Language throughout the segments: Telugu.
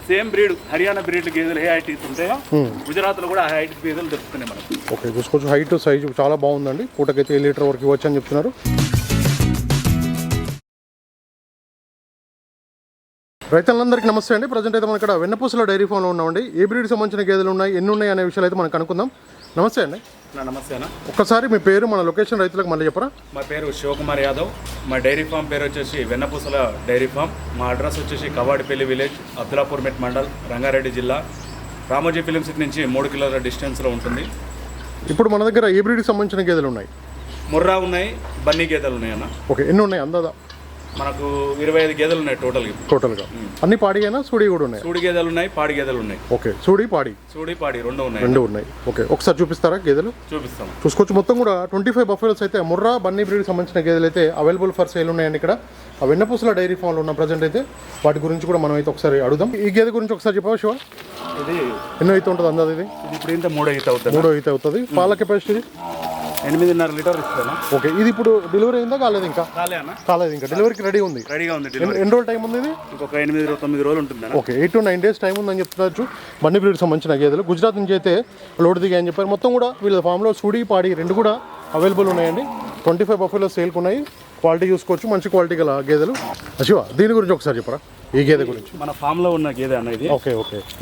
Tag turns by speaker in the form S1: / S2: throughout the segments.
S1: సేమ్ బ్రీడ్ హర్యానా బ్రీడ్ గేదెలు ఏ హైట్ ఉంటాయో గుజరాత్లో కూడా ఆ హైట్ గేదెలు దొరుకుతున్నాయి మనకి.
S2: ఓకే, చూసుకోవచ్చు హైట్ సైజు చాలా బాగుందండి. పూటకైతే 7 లీటర్ వరకు ఇవ్వచ్చు అని చెప్తున్నారు. రైతులందరికీ నమస్తే అండి. ప్రజెంట్ అయితే మనం ఇక్కడ వెన్నపూసల డైరీ ఫామ్లో ఉన్నామండి. ఏ బ్రీడ్కి సంబంధించిన గేదెలు ఉన్నాయి, ఎన్ని ఉన్నాయి అనే విషయాలు అయితే మనం కనుక్కుందాం. నమస్తే అండి.
S1: నమస్తే అన్న.
S2: ఒక్కసారి మీ పేరు, మన లొకేషన్ రైతులకు మళ్ళీ చెప్పరా?
S1: మా పేరు శివకుమార్ యాదవ్. మా డైరీ ఫామ్ పేరు వచ్చేసి వెన్నపూసల డైరీ ఫామ్. మా అడ్రస్ వచ్చేసి కవాడిపల్లి విలేజ్, అబ్దులాపూర్ మెట్ మండల్, రంగారెడ్డి జిల్లా. రామోజీ ఫిలిం సిటీ నుంచి 3 కిలోమీటర్ల డిస్టెన్స్లో ఉంటుంది.
S2: ఇప్పుడు మన దగ్గర ఏ బ్రీడ్కి సంబంధించిన గేదెలు ఉన్నాయి?
S1: ముర్రా ఉన్నాయి, బన్నీ గేదెలు ఉన్నాయి అన్న.
S2: ఓకే, ఎన్ని ఉన్నాయి అందాదా?
S1: మనకు 25 గేదెలు ఉన్నాయి టోటల్గా. అన్ని పాడిగైనా సూడి కూడా ఉన్నాయి? సూడి గేదెలు ఉన్నాయి, పాడి గేదెలు ఉన్నాయి.
S2: ఓకే, సూడి పాడి
S1: రెండు ఉన్నాయి.
S2: ఓకే, ఒకసారి చూపిస్తారా గేదెలు?
S1: చూపిస్తాం.
S2: చూసుకోవచ్చు. మొత్తం కూడా 25 బఫెలోస్ అయితే ముర్రా బన్నీ బ్రీడ్కి సంబంధించిన గేదెలు అయితే అవైలబుల్ ఫర్ సేల్ ఉన్నాయండి ఇక్కడ ఆ వెన్నపూసల డైరీ ఫామ్లో ఉన్న. ప్రజెంట్ అయితే వాటి గురించి కూడా మనం అయితే ఒకసారి అడుగుదాం. ఈ గేదె గురించి ఒకసారి చెప్పవా శివ?
S1: ఇది
S2: ఎన్నో అయితే ఉంటుంది అందాది? ఇది
S1: ఇప్పుడు ఇంత 3 అయితే
S2: అవుతుంది. పాల కెపాసిటీ
S1: 8.5 లీటర్ ఇస్తాను.
S2: ఓకే, ఇది ఇప్పుడు డెలివరీ అయిందా? కాలేదు ఇంకా? కాలేదు ఇంకా. డెలివరీకి రెడీగా ఉంది. ఎన్ని రోజులు టైం ఉంది? ఇది
S1: ఇంకొక 8-9 రోజులు ఉంటుంది.
S2: ఓకే, 8 to 9 days టైం ఉందని చెప్తున్నారు. బన్నీ బ్రీడ్కి సంబంధించిన గేదెలు గుజరాత్ నుంచి అయితే లోడ్ దిగాయని చెప్పారు. మొత్తం కూడా వీళ్ళ ఫామ్లో సూడి పాడి 2 కూడా అవైలబుల్ ఉన్నాయండి. 25 బఫెలో సేల్కి ఉన్నాయి. క్వాలిటీ చూసుకోవచ్చు, మంచి క్వాలిటీ గల గేదెలు. శివ, దీని గురించి ఒకసారి చెప్పరా, ఈ గేదె గురించి?
S1: మన ఫామ్ లో ఉన్న గేదె అన్న ఇది.
S2: ఓకే,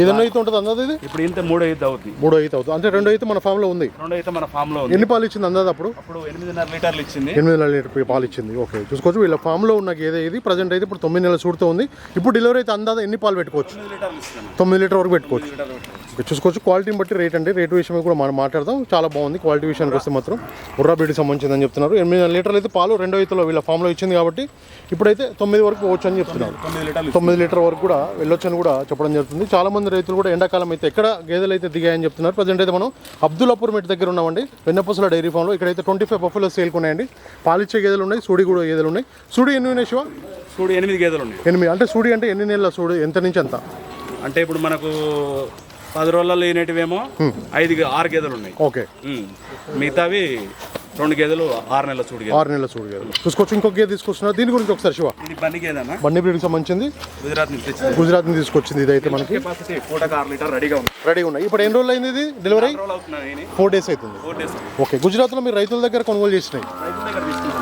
S2: ఇది ఎన్నో అయితే ఉంటుంది అందాది? ఇది
S1: ఇప్పుడు ఇంత 3 అయితే అవుతుంది.
S2: 3 అయితే అవుతుంది అంటే 2 అయితే మన ఫామ్ లో ఉంది.
S1: 2 అయితే మన ఫామ్ లో ఉంది.
S2: ఎన్ని పాలు ఇచ్చింది అందాది అప్పుడు?
S1: 8.5 లీటర్లు ఇచ్చింది.
S2: 8.5 లీటర్ పాలు ఇచ్చింది. ఓకే, చూసుకోవచ్చు వీళ్ళ ఫామ్ లో ఉన్న గేదె ఇది. ప్రజెంట్ అయితే ఇప్పుడు 9 నెలల సూడుతో ఉంది. ఇప్పుడు డెలివరీ అయితే అందాదా ఎన్ని పాలు పెట్టుకోవచ్చు? 9 లీటర్ వరకు పెట్టుకోవచ్చు. ఓకే, చూసుకోవచ్చు. క్వాలిటీని బట్టి రేట్ అండి. రేటు విషయం కూడా మనం మాట్లాడదాం. చాలా బాగుంది. క్వాలిటీ విషయానికి వస్తే మాత్రం ముర్రా బ్రీడ్కి సంబంధించిందని చెప్తున్నారు. 8 లీటర్లు అయితే పాలు 2 ఈతలో వీళ్ళ ఫామ్లో ఇచ్చింది కాబట్టి ఇప్పుడైతే 9 వరకు పోవచ్చు అని చెప్తున్నారు. 9 లీటర్ వరకు కూడా వెళ్ళొచ్చు అని కూడా చెప్పడం జరుగుతుంది. చాలా మంది రైతులు కూడా ఎండాకాలం అయితే ఎక్కడ గేదెలు అయితే దిగాయని చెప్తున్నారు. ప్రజెంట్ అయితే మనం అబ్దులాపూర్ మెట్ దగ్గర ఉన్నామండి, వెన్నపూసల డైరీ ఫామ్లో. ఇక్కడైతే 25 బఫెలో సేల్కి ఉన్నాయండి. పాలిచ్చే గేదెలు ఉన్నాయి, సూడి కూడా గేదెలు ఉన్నాయి. సూడి ఎన్ని ఉన్నాయి శివ?
S1: సూడి 8 గేదెలు ఉన్నాయి.
S2: 8 అంటే సూడి అంటే ఎన్ని నెలల సూడి? ఎంత నుంచి ఎంత
S1: అంటే ఇప్పుడు మనకు 10 రోజుల్లో లేనటివేమో 6 గేదెలు ఉన్నాయి.
S2: ఓకే,
S1: మిగతావి 2 గేదెలు 6 నెలల సూడి గేదెలు.
S2: 6 నెలల సూడి గేదెలు. చూసుకోవచ్చు. ఇంకొక గేదె తీసుకొస్తున్నారు. దీని గురించి ఒకసారి శివ?
S1: ఇది బన్నీ గేదెనా?
S2: బన్నీ బ్రీడ్కి సంబంధించింది. గుజరాత్ నుంచి తీసుకొచ్చింది. ఇదైతే మనకి
S1: 6 లీటర్ రెడీగా
S2: ఉన్నాయి. ఇప్పుడు ఎన్ని రోజులు అయింది ఇది డెలివరీ? 4 days అవుతుంది. ఓకే, గుజరాత్లో మీరు రైతుల దగ్గర కొనుగోలు చేసినాయి?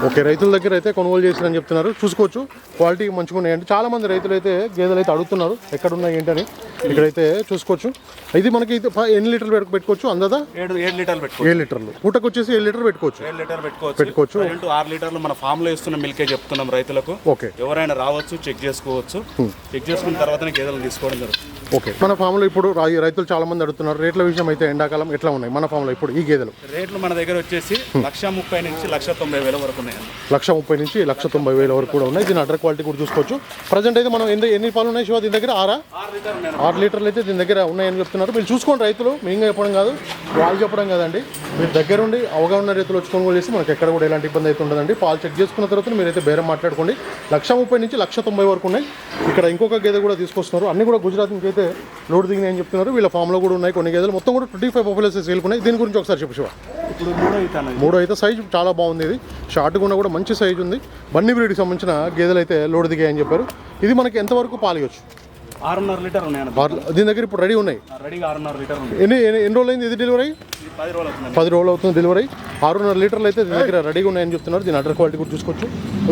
S2: ఓకే, రైతుల దగ్గర అయితే కొనుగోలు చేసినని చెప్తున్నారు. చూసుకోవచ్చు, క్వాలిటీ మంచిగా ఉన్నాయండి. చాలా మంది రైతులు అయితే గేదెలు అయితే అడుగుతున్నారు ఎక్కడ ఉన్నాయి ఏంటని. ఇక్కడైతే చూసుకోవచ్చు. ఇది మనకి ఎన్ని లీటర్లు పెట్టుకోవచ్చు అందాదా?
S1: 7 లీటర్లు పెట్టుకోవచ్చు.
S2: 7 లీటర్లు. పూటకు వచ్చేసి 7 లీటర్ పెట్టుకోవచ్చు.
S1: 6 లీటర్లు మన ఫామ్ లో ఇస్తున్న మిల్కే చెప్తున్నాం రైతులకు.
S2: ఓకే,
S1: ఎవరైనా రావచ్చు, చెక్ చేసుకోవచ్చు. చెక్ చేసుకున్న తర్వాతనే గేదెలు తీసుకోవడం జరుగుతుంది.
S2: ఓకే, మన ఫామ్ లో ఇప్పుడు రైతులు చాలా మంది అడుగుతున్నారు రేట్ల విషయం అయితే. ఎండాకాలం ఎట్లా ఉన్నాయి మన ఫామ్ లో ఇప్పుడు ఈ గేదెలు
S1: రేట్లు? మన దగ్గర వచ్చేసి 1,30,000 నుంచి 1,90,000 వరకు ఉన్నాయి.
S2: 1,30,000 నుంచి 1,90,000 వరకు కూడా ఉన్నాయి. దీని అడ్డర్ క్వాలిటీ కూడా చూసుకోవచ్చు. ప్రజెంట్ అయితే మనం ఎన్ని పాలు ఉన్నాయి శివ దీని దగ్గర? 6 లీటర్లు అయితే దీని దగ్గర ఉన్నాయని చెప్తున్నారు. మీరు చూసుకోండి రైతులు, మేము చెప్పడం కాదు, వాళ్ళు చెప్పడం కాదండి. మీరు దగ్గరుండి అవగాహన రైతులు వచ్చి కొనుగోలు చేసి మనకి ఎక్కడ కూడా ఎలాంటి ఇబ్బంది అయితే ఉండదండి. పాలు చెక్ చేసుకున్న తర్వాత మీరైతే బేరం మాట్లాడుకోండి. 1,30,000 నుంచి 1,90,000 వరకు ఉన్నాయి. ఇక్కడ ఇంకొక గేదె కూడా తీసుకొస్తున్నారు. అన్ని కూడా గుజరాత్ నుంచి అయితే లోడ్ దిగినాయని చెప్తున్నారు. వీళ్ళ ఫామ్లో కూడా ఉన్నాయి కొన్ని గేదెలు. మొత్తం కూడా 25 బఫెలోస్ సేల్కున్నాయి. దీని గురించి ఒకసారి చెప్పు శివ?
S1: ఇప్పుడు
S2: 3 అయితే సైజు చాలా బాగుంది. ఇది షార్ట్ కూడా మంచి సైజు ఉంది. బన్నీ బ్రీడ్కి సంబంధించిన గేదెలు అయితే లోడ్ దిగాయని చెప్పారు. ఇది మనకి ఎంతవరకు పాలు ఇవ్వచ్చు?
S1: 6.5 లీటర్ ఉన్నాయి.
S2: దీని దగ్గర ఇప్పుడు రెడీ ఉన్నాయి.
S1: 6.5 లీటర్
S2: ఎన్ని రోజులు అయింది ఇది డెలివరీ? 10 రోజులు అవుతుంది డెలివరీ. 6.5 లీటర్లు అయితే దీని దగ్గర రెడీగా ఉన్నాయని చెప్తున్నారు. దీని అడ్డర్ క్వాలిటీ కూడా చూసుకోవచ్చు.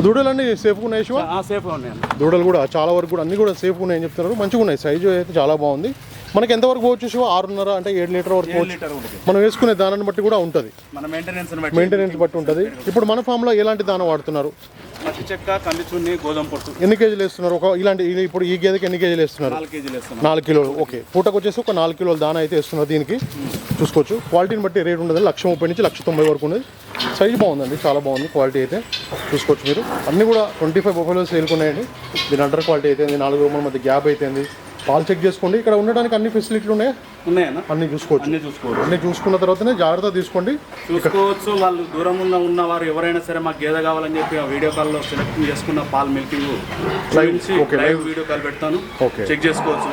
S2: దూడలు అన్ని సేఫ్గా ఉన్నాయి శివ?
S1: సేఫ్గా ఉన్నాయి.
S2: దూడలు కూడా చాలా వరకు కూడా అన్ని కూడా సేఫ్గా ఉన్నాయని చెప్తున్నారు. మంచిగా ఉన్నాయి. సైజు అయితే చాలా బాగుంది. మనకి ఎంతవరకు పోవచ్చు శివ? 6.5 అంటే 7 లీటర్ వరకు మనం వేసుకునే దానాన్ని బట్టి కూడా ఉంటుంది. మెయింటెనెన్స్ బట్టి ఉంటుంది. ఇప్పుడు మన ఫామ్లో ఎలాంటి దాన వాడుతున్నారు?
S1: పచ్చి చెక్క, కందిచున్ని, గోధుమ పొట్టు.
S2: ఎన్ని కేజీలు వేస్తున్నారు? ఇలాంటి ఇప్పుడు ఈ గేదెకి ఎన్ని కేజీలు వేస్తున్నారు? 4 కిలోలు. ఓకే, పూటకు వచ్చేసి ఒక 4 కిలోల దానా అయితే వేస్తున్నారు దీనికి. చూసుకోవచ్చు. క్వాలిటీని బట్టి రేట్ ఉండదు. 1,30,000 నుంచి 1,90,000 వరకు ఉంది. సైజు బాగుందండి, చాలా బాగుంది. క్వాలిటీ అయితే చూసుకోవచ్చు మీరు. అన్నీ కూడా 25 బఫెలో సేల్కున్నాయండి. దీని అండర్ క్వాలిటీ అయితే 4 రూముల మధ్య గ్యాప్ అయితే. పాలు చెక్ చేసుకోండి. ఇక్కడ ఉండడానికి అన్ని ఫెసిలిటీలు ఉన్నాయన్నా? అన్ని చూసుకోవచ్చు. అన్ని చూసుకున్న తర్వాతనే జాగ్రత్త తీసుకోండి.
S1: చూసుకోవచ్చు. వాళ్ళు దూరంలో ఉన్నవారు ఎవరైనా సరే మాకు గేదె కావాలని చెప్పి ఆ వీడియో కాల్లో సెలెక్ట్ చేసుకున్న పాలు మిల్కింగ్ లైవ్ వీడియో కాల్ పెడతాను. చెక్ చేసుకోవచ్చు.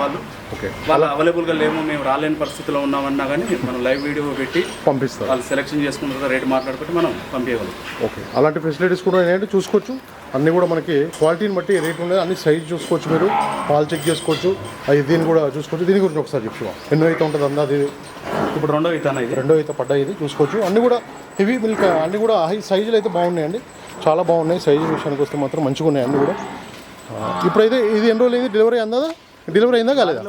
S1: వాళ్ళు అవైలబుల్గా లేము, మేము రాలేని పరిస్థితిలో ఉన్నామన్నా కానీ మనం లైవ్ వీడియో పెట్టి పంపిస్తాం. వాళ్ళు సెలెక్షన్ చేసుకున్న తర్వాత రేట్ మాట్లాడుకుంటే మనం పంపించగలం.
S2: ఓకే, అలాంటి ఫెసిలిటీస్ కూడా ఏంటంటే చూసుకోవచ్చు. అన్నీ కూడా మనకి క్వాలిటీని బట్టి రేట్ ఉండేది, అన్ని సైజ్ చూసుకోవచ్చు, మీరు పాలు చెక్ చేసుకోవచ్చు, అది దీన్ని కూడా చూసుకోవచ్చు. దీని గురించి ఒకసారి చెప్పు, ఎన్నో అయితే ఉంటుంది అందాది?
S1: ఇప్పుడు రెండో ఈత
S2: పడ్డాయి, ఇది చూసుకోవచ్చు. అన్నీ కూడా హెవీ మిల్క్, అన్నీ కూడా హై సైజులు అయితే బాగున్నాయండి, చాలా బాగున్నాయి. సైజు విషయానికి వస్తే మాత్రం మంచిగా ఉన్నాయి అన్నీ కూడా. ఇప్పుడైతే ఇది ఎన్ని రోజులు అయింది డెలివరీ అందా? డెలివరీ అయిందా కాలేదా?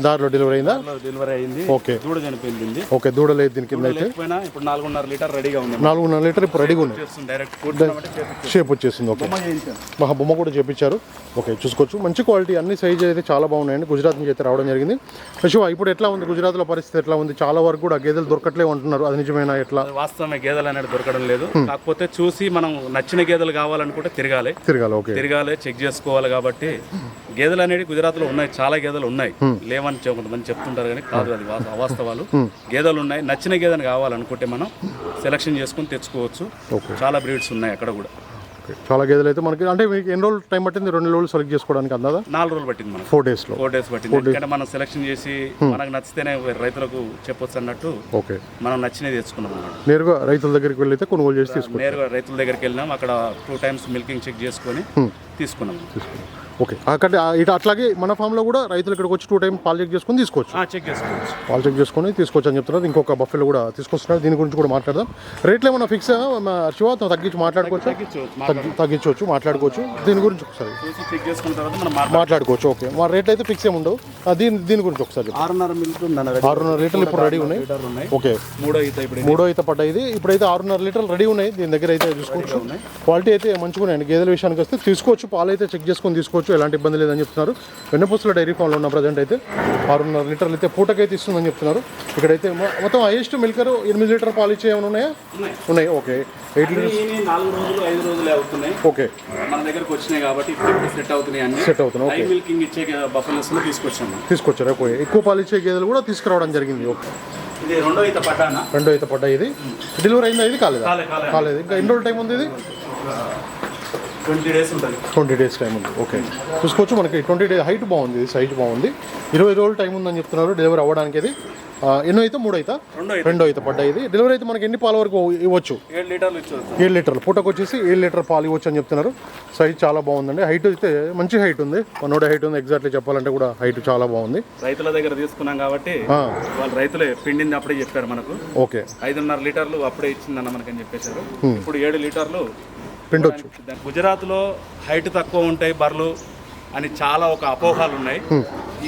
S2: దారిలో డెలివరీ అయిందా?
S1: డెలివరీ అయింది.
S2: ఓకే,
S1: దూడ చనిపోయింది.
S2: ఓకే, దూడ లేదు దీని కింద అయితే.
S1: ఇప్పుడు 4.5 లీటర్ రెడీగా ఉంది.
S2: 4.5 లీటర్ ఇప్పుడు రెడీగా ఉంది, షేప్ వచ్చేసింది. ఓకే, బొమ్మ కూడా చేపించారు. ఓకే, చూసుకోవచ్చు, మంచి క్వాలిటీ, అన్ని సైజు అయితే చాలా బాగున్నాయండి. గుజరాత్ నుంచి అయితే రావడం జరిగింది. శివ, ఇప్పుడు ఎట్లా ఉంది గుజరాత్లో పరిస్థితి ఎట్లా ఉంది? చాలా వరకు కూడా గేదెలు దొరకట్లేవు అంటున్నారు, అది నిజమేనా? ఎట్లా?
S1: వాస్తవమే, గేదెలు అనేది దొరకడం లేదు. కాకపోతే చూసి మనం నచ్చిన గేదెలు కావాలనుకుంటే తిరగాలి. ఓకే, తిరగాలి, చెక్ చేసుకోవాలి. కాబట్టి గేదెలు అనేది గుజరాత్ లో ఉన్నాయి, చాలా గేదెలు ఉన్నాయి, లేవని కొంతమంది చెప్తుంటారు కానీ కాదు, అది అవాస్తవాలు. గేదెలు ఉన్నాయి, నచ్చిన గేదెను కావాలనుకుంటే మనం సెలక్షన్ చేసుకుని తెచ్చుకోవచ్చు. చాలా బ్రీడ్స్ ఉన్నాయి అక్కడ కూడా.
S2: చాలా గేదెలు అయితే మనకి, అంటే మీకు ఎన్ని రోజులు టైం పట్టింది? 2 రోజులు సెలెక్ట్ చేసుకోవడానికి అందా?
S1: 4 రోజులు పట్టింది మనకు.
S2: 4 days
S1: పట్టింది. ఎందుకంటే మనం సెలక్షన్ చేసి మనకు నచ్చితేనే రైతులకు చెప్పొచ్చు అన్నట్టు. ఓకే, మనం నచ్చినవి తెచ్చుకున్నాం.
S2: నేరుగా రైతుల దగ్గరికి వెళ్ళి కొనుగోలు చేసి తీసుకున్నాం.
S1: నేరుగా రైతుల దగ్గరికి వెళ్ళినాం, అక్కడ 2 times మిల్కింగ్ చెక్ చేసుకొని తీసుకున్నాం.
S2: ఓకే, అక్కడ ఇటు అట్లాగే మన ఫామ్లో కూడా రైతులు ఇక్కడికి వచ్చి 2 times పాలు చెక్ చేసుకొని తీసుకోవచ్చు. పాలు చెక్ చేసుకొని తీసుకోవచ్చు అని చెప్తున్నారు. ఇంకొక బఫెలో కూడా తీసుకొస్తున్నారు, దీని గురించి కూడా మాట్లాడదాం. రేట్లు ఏమన్నా ఫిక్స్ శివ? తగ్గించి తగ్గించవచ్చు, మాట్లాడుకోవచ్చు. దీని గురించి ఒకసారి మాట్లాడుకోవచ్చు. ఓకే, మా రేట్లు అయితే ఫిక్స్ ఏమి ఉండవు. దీని గురించి ఒకసారి 6.5 లీటర్లు ఇప్పుడు రెడీ ఉన్నాయి. ఓకే, మూడో ఈత పడ్డాయి. ఇప్పుడైతే 6.5 లీటర్లు రెడీ ఉన్నాయి దీని దగ్గర అయితే చూసుకోవచ్చు. క్వాలిటీ అయితే మంచిగా ఉన్నాయండి. గేదెల విషయానికి వస్తే తీసుకోవచ్చు, పాలు అయితే చెక్ చేసుకొని తీసుకోవచ్చు, ఎలాంటి ఇబ్బంది లేదని చెప్తున్నారు. వెన్నపూసల డైరీ ఫామ్లో ఉన్న ప్రజెంట్ అయితే 6.5 లీటర్లు అయితే పూటకైతే ఇస్తుందని చెప్తున్నారు. ఇక్కడైతే మొత్తం హైయెస్ట్ మిల్కర్ 8 లీటర్ పాలు ఇచ్చే ఏమైనా ఉన్నాయా? ఉన్నాయి. ఓకే, 8 లీటర్స్
S1: 4 రోజులు 5 రోజులే అవుతున్నాయి.
S2: ఓకే,
S1: మన దగ్గరకు వచ్చినాయి కాబట్టి ఇప్పుడు సెట్ అవుతున్నాయి.
S2: సెట్ అవుతున్నాయి.
S1: ఓకే, మిల్కింగ్ ఇచ్చే బఫెలోస్
S2: తీసుకొచ్చారు. ఓకే, ఎక్కువ పాలు ఇచ్చే గేదెలు కూడా తీసుకురావడం జరిగింది. ఓకే,
S1: ఇది రెండో ఈత పడ్డా.
S2: ఇది డెలివరీ అయిందా? ఇది కాలేదు. ఇంకా ఎన్ని రోజులు టైం ఉంది? ఇది
S1: 20 days ఉంటుంది.
S2: 20 days టైం ఉంది. ఓకే, చూసుకోవచ్చు, మనకి 20 days హైట్ బాగుంది, సైజ్ బాగుంది. 20 రోజులు టైం ఉందని చెప్తున్నారు డెలివరీ అవ్వడానికి. ఇది ఎన్నో అయితే? రెండో అయితే పడ్డాయి. ఇది డెలివరీ అయితే మనకి ఎన్ని పాల వరకు ఇవ్వచ్చు? 7 లీటర్లు పూటకు వచ్చేసి 7 లీటర్ పాలు ఇవ్వచ్చు అని చెప్తున్నారు. సైజ్ చాలా బాగుందండి. హైట్ అయితే మంచి హైట్ ఉంది, మనోడ హైట్ ఉంది. ఎగ్జాక్ట్లీ చెప్పాలంటే కూడా హైట్ చాలా బాగుంది.
S1: రైతుల దగ్గర తీసుకున్నాం కాబట్టి వాళ్ళు రైతులే పిండింది అప్పుడే చెప్పారు మనకు.
S2: ఓకే,
S1: 5.5 లీటర్లు అప్పుడే ఇచ్చిందన్న మనకని చెప్పేశారు. ఇప్పుడు 7 లీటర్లు
S2: పిండొచ్చు.
S1: గుజరాత్ లో హైట్ తక్కువ ఉంటాయి బర్రెలు అని చాలా ఒక అపోహాలు ఉన్నాయి.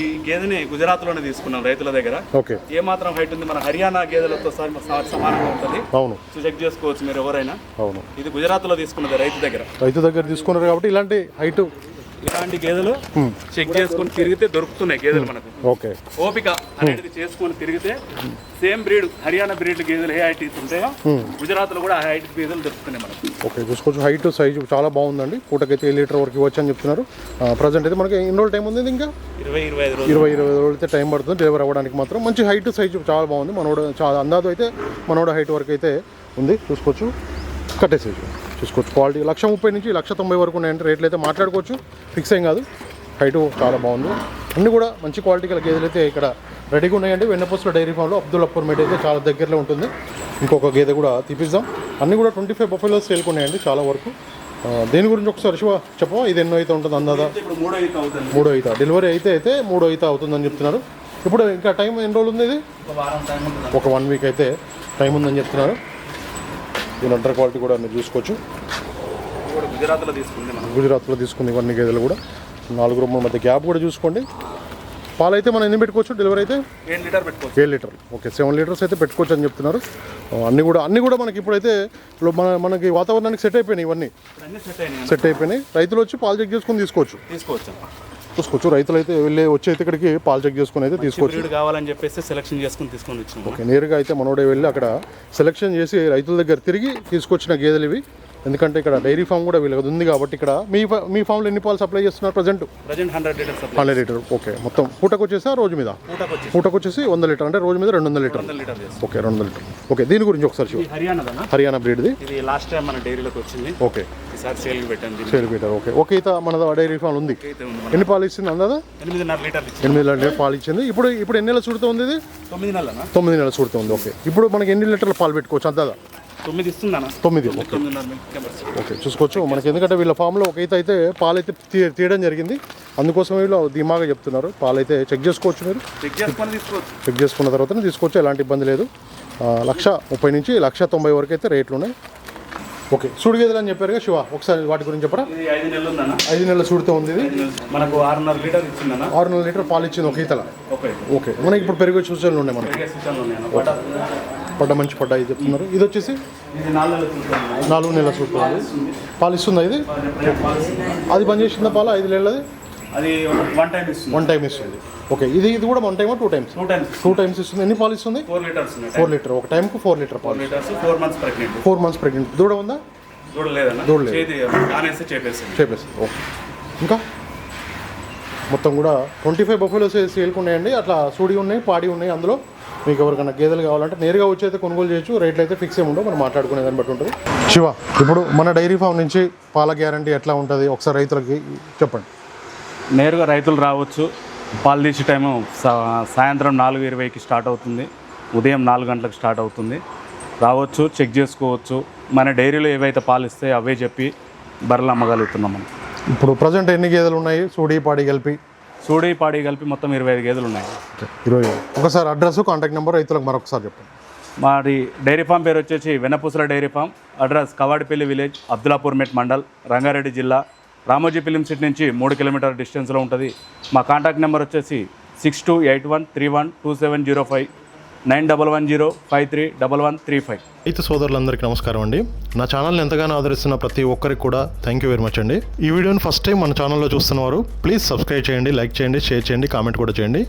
S1: ఈ గేదెని గుజరాత్ లోనే తీసుకున్నాం రైతుల దగ్గర. ఏ మాత్రం హైట్ ఉంది, మన హర్యానా గేదెలతో సమానంగా ఉంటుంది.
S2: అవును,
S1: చెక్ చేసుకోవచ్చు మీరు ఎవరైనా. అవును, ఇది గుజరాత్ లో తీసుకున్నది రైతు దగ్గర
S2: తీసుకున్నారు కాబట్టి ఇలాంటి హైట్,
S1: ఇలాంటి గేదెలు చెక్ చేసుకొని తిరిగితే దొరుకుతున్నాయి గేదెలు మనకు.
S2: ఓకే,
S1: ఓపిక అనేది చేసుకొని తిరిగితే సేమ్ బ్రీడ్ హర్యానా బ్రీడ్ గేదెలు ఏ హైట్ ఉంటాయో గుజరాత్ లో కూడా ఆ హైట్ గేదెలు దొరుకుతున్నాయి మనకు.
S2: ఓకే, చూసుకోవచ్చు, హైట్ సైజు చాలా బాగుందండి. పూటకైతే 7 లీటర్ వరకు ఇవ్వచ్చు అని చెప్తున్నారు. ప్రజెంట్ అయితే మనకి ఎన్ని రోజులు టైం ఉంది? ఇంకా 20-25 రోజులు అయితే టైం పడుతుంది డెలివరీ అవ్వడానికి. మాత్రం మంచి హైట్ సైజు చాలా బాగుంది. మనోడ చాలా అందాజు అయితే మనోడ హైట్ వరకు అయితే ఉంది. చూసుకోవచ్చు, కట్టే సైజు చూసుకోవచ్చు. క్వాలిటీ 130,000 నుంచి 190,000 వరకు ఉన్నాయంటే రేట్లు అయితే మాట్లాడుకోవచ్చు, ఫిక్స్ ఏం కాదు. హైటు చాలా బాగుంది. అన్నీ కూడా మంచి క్వాలిటీ గల గేదెలు అయితే ఇక్కడ రెడీగా ఉన్నాయండి. వెన్నపూసల డైరీ ఫామ్లో అబ్దుల్లాపూర్ మేట్ అయితే చాలా దగ్గరలో ఉంటుంది. ఇంకొక గేదె కూడా తీపిద్దాం. అన్నీ కూడా 25 బఫెలోస్ సేల్కున్నాయండి చాలా వరకు. దేని గురించి ఒకసారి శివ చెప్పవా? ఇది ఎన్నో అయితే ఉంటుంది అందాదా? మూడో ఈత డెలివరీ అయితే మూడో ఈత అవుతుందని చెప్తున్నారు. ఇప్పుడు ఇంకా టైం ఎన్ని రోజులు ఉంది? ఇది ఒక 1 week అయితే టైం ఉందని చెప్తున్నారు. దీని అంటర్ క్వాలిటీ కూడా మీరు చూసుకోవచ్చు. గుజరాత్లో తీసుకుంది ఇవన్నీ గేదెలు కూడా. 4 రూపాయల మధ్య గ్యాప్ కూడా చూసుకోండి. పాలు అయితే మనం ఎన్ని పెట్టుకోవచ్చు? డెలివరీ అయితే 7 లీటర్లు. ఓకే, 7 లీటర్స్ అయితే పెట్టుకోవచ్చు అని చెప్తున్నారు. అన్నీ కూడా మనకి ఇప్పుడైతే మనకి వాతావరణానికి సెట్ అయిపోయినాయి. ఇవన్నీ సెట్ అయిపోయినాయి. రైతులు వచ్చి పాలు చెక్ చేసుకొని చూసుకోవచ్చు. రైతులు అయితే వచ్చి అయితే ఇక్కడికి పాలు చెక్ చేసుకుని అయితే తీసుకోవచ్చు.
S1: కావాలని చెప్పేసి సెలక్షన్ చేసుకుని తీసుకొని వచ్చాము.
S2: ఓకే, నేరుగా అయితే మనోడే వెళ్ళి అక్కడ సెలక్షన్ చేసి రైతుల దగ్గర తిరిగి తీసుకొచ్చిన గేదెలు ఇవి. ఎందుకంటే ఇక్కడ డైరీ ఫామ్ కూడా వీళ్ళకి ఉంది కాబట్టి. ఇక్కడ మీ ఫామ్లో ఎన్ని పాలు సప్లై చేస్తున్నారు ప్రజెంట్? 100 లీటర్. ఓకే, మొత్తం పూటకు వచ్చేసి రోజు మీద పూటకు వచ్చేసి 100 లీటర్, అంటే రోజు మీద 200 లీటర్. Okay, 200 litre. ఓకే, దీని గురించి ఒకసారి హర్యానా బ్రీడ్ది.
S1: ఇది లాస్ట్ టైం మన డైరీలోకి వచ్చింది.
S2: ఓకే,
S1: సేల్
S2: పెట్టారు. ఓకే, ఈత మన డైరీ ఫామ్ ఉంది. ఎన్ని పాలు ఇస్తుంది అందాదా? 8 లీటర్ పాలు ఇచ్చింది. ఇప్పుడు ఎన్ని నెలల చూడుతూ ఉంది? ఇది 9 నెలల చూడుతూ ఉంది. ఓకే, ఇప్పుడు మనకి ఎన్ని లీటర్ల పాలు పెట్టుకోవచ్చు అందాదా?
S1: 9 ఇస్తుందన్న.
S2: 9 ఓకే
S1: 9.5 మిల్క్ కెపాసిటీ.
S2: ఓకే చూసుకోవచ్చు మనకి, ఎందుకంటే వీళ్ళ ఫామ్లో ఒక అయితే పాలైతే తీయడం జరిగింది, అందుకోసం వీళ్ళు ధీమాగా చెప్తున్నారు. పాలైతే చెక్ చేసుకోవచ్చు, మీరు
S1: చెక్ చేసుకొని తీసుకోవచ్చు.
S2: చెక్ చేసుకున్న తర్వాతనే తీసుకోవచ్చు, ఎలాంటి ఇబ్బంది లేదు. 1,30,000 నుంచి 1,90,000 వరకు అయితే రేట్లు ఉన్నాయి. ఓకే, సూడి గేదెలు అని చెప్పారుగా శివ, ఒకసారి వాటి గురించి చెప్పరా?
S1: ఇది 5 నెలలు ఉందన్న.
S2: 5 నెలల సూడితో ఉంది ఇది.
S1: మనకు 6.5 లీటర్ ఇచ్చిందన్న.
S2: 6.5 లీటర్ పాలు ఇచ్చింది ఒక ఈతల. ఓకే, మనకి ఇప్పుడు పెరిగే సూచనలు ఉన్నాయి మనకి. పడ్డ మంచి పడ్డ ఇది చెప్తున్నారు. ఇది వచ్చేసి 4 నెలల సూడితో ఉంది. పాలు ఇస్తుందా ఇది? అది బంద్ చేసిందా పాలు? 5 నెలలది
S1: అది 1 టైం ఇస్తుంది.
S2: 1 టైం ఇస్తుంది. ఓకే, ఇది కూడా 1 టైమా 2 టైమ్స్? 2 టైమ్స్ ఇస్తుంది. ఎన్ని పాలు ఇస్తుంది?
S1: 4 లీటర్స్.
S2: 4 లీటర్ ఒక టైంకు 4 లీటర్ పాలు.
S1: 4 litres. 4 months pregnant.
S2: 4 months pregnant. దూడ ఉందా?
S1: దూడ లేదన్న.
S2: దూడ లేదు.
S1: చేపేస్తుంది.
S2: ఓకే, ఇంకా మొత్తం కూడా 25 బఫెలోస్ సేల్కి ఉన్నాయండి. అట్లా సూడి ఉన్నాయి, పాడి ఉన్నాయి. అందులో మీకు ఎవరికైనా గేదెలు కావాలంటే నేరుగా వచ్చి అయితే కొనుగోలు చేయొచ్చు. రేట్లు అయితే ఫిక్స్ ఏమి ఉండవు, మనం మాట్లాడుకునే దాన్ని బట్టి ఉంటుంది. శివ, ఇప్పుడు మన డైరీ ఫామ్ నుంచి పాల గ్యారంటీ ఎట్లా ఉంటుంది ఒకసారి రైతులకి చెప్పండి.
S1: నేరుగా రైతులు రావచ్చు. పాలు తీసే టైము సాయంత్రం 4:20కి స్టార్ట్ అవుతుంది, ఉదయం 4 గంటలకు స్టార్ట్ అవుతుంది. రావచ్చు, చెక్ చేసుకోవచ్చు. మన డైరీలో ఏవైతే పాలు ఇస్తాయో అవే చెప్పి బర్రెలు అమ్మగలుగుతున్నాం మనం.
S2: ఇప్పుడు ప్రజెంట్ ఎన్ని గేదెలు ఉన్నాయి సూడి పాడి కలిపి?
S1: సూడి పాడి కలిపి మొత్తం 25 గేదెలు ఉన్నాయి.
S2: 25. ఒకసారి అడ్రస్, కాంటాక్ట్ నెంబర్ రైతులకు మరొకసారి చెప్పండి.
S1: మాది డైరీ ఫామ్ పేరు వచ్చేసి Vennapusala dairy farm. Address Kavadipalli village, Abdullapurmet mandal, Rangareddy జిల్లా. రామోజీ ఫిలిం సిటీ నుంచి 3 కిలోమీటర్ డిస్టెన్స్లో ఉంటుంది. మా కాంటాక్ట్ నెంబర్ వచ్చేసి 6281312705, 9110531135.
S2: రైతు సోదరులందరికీ నమస్కారం అండి. నా ఛానల్ని ఎంతగానో ఆదరిస్తున్న ప్రతి ఒక్కరికి కూడా థ్యాంక్ యూ వెరీ మచ్ అండి. ఈ వీడియోని ఫస్ట్ టైం మన ఛానల్లో చూస్తున్నవారు ప్లీజ్ సబ్స్క్రైబ్ చేయండి, లైక్ చేయండి, షేర్ చేయండి, కామెంట్ కూడా చేయండి.